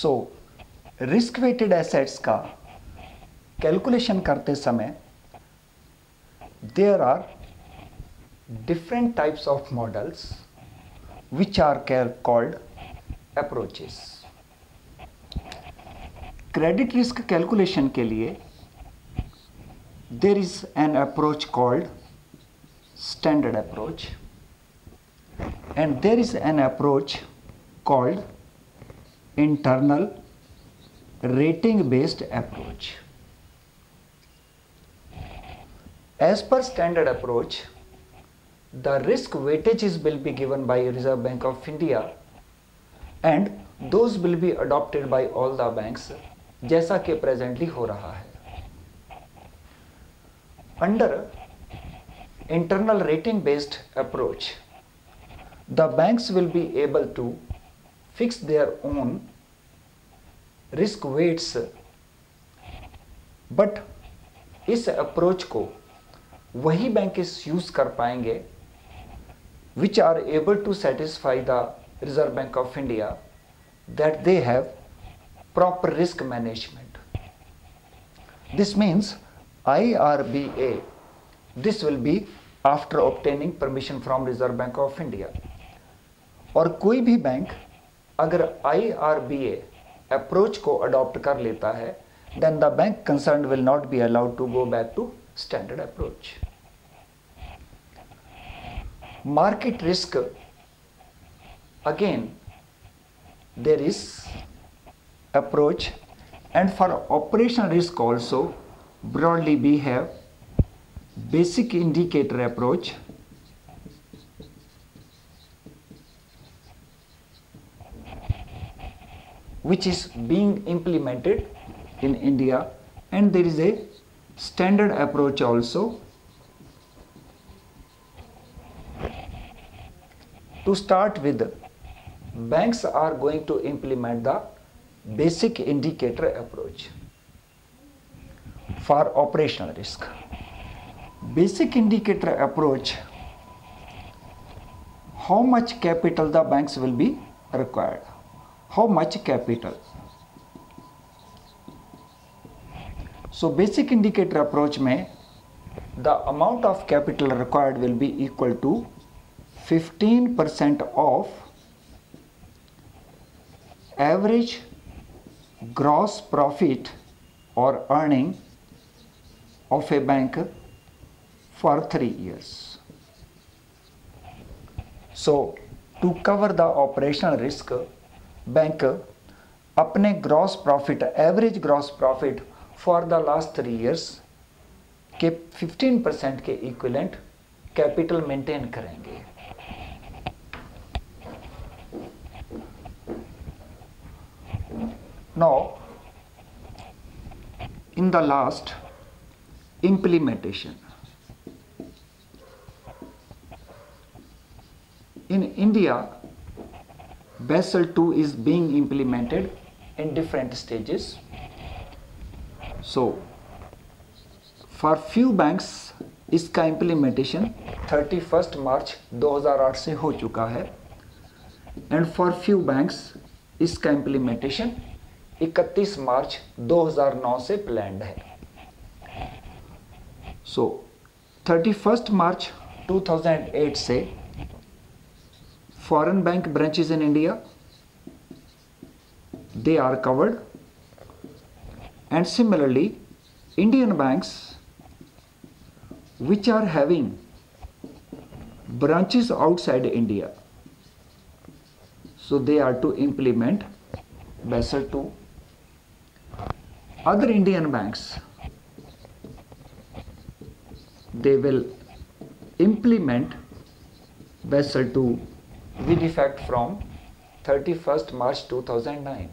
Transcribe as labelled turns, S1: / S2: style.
S1: सो risk weighted assets का calculation करते समय there are different types of models which are called approaches. Credit risk calculation के लिए there is an approach called standard approach and there is an approach called internal rating based approach. As per standard approach, the risk weightages will be given by Reserve Bank of India and those will be adopted by all the banks जैसा कि presently हो रहा है. Under internal rating based approach, the banks will be able to fix their own risk weights, but इस approach को वही banks use कर पाएंगे which are able to satisfy the Reserve Bank of India that they have proper risk management. This means IRBA, this will be after obtaining permission from Reserve Bank of India. और कोई भी bank अगर IRBA approach को adopt कर लेता है then the bank concerned will not be allowed to go back to standard approach. Market risk, again there is approach, and for operational risk also broadly we have basic indicator approach, which is being implemented in India, and there is a standard approach also. To start with, banks are going to implement the basic indicator approach for operational risk. Basic indicator approach, how much capital the banks will be required, how much capital. So basic indicator approach में the amount of capital required will be equal to 15% of average gross profit or earning of a bank for 3 years. So to cover the operational risk, bank अपने gross profit, average gross profit for the last 3 years के 15% के equivalent capital maintain करेंगे. Now, in the last implementation, in India, Basel II is being implemented in different stages. So, for few banks, इसका implementation 31st March 2008 से हो चुका है, and for few banks, इसका implementation 31 मार्च 2009 से प्लान्ड है. सो 31 मार्च 2008 से foreign bank branches in India they are covered, and similarly Indian banks which are having branches outside India, so they are to implement Basel II. Other Indian banks, they will implement Basel II with effect from 31st March 2009.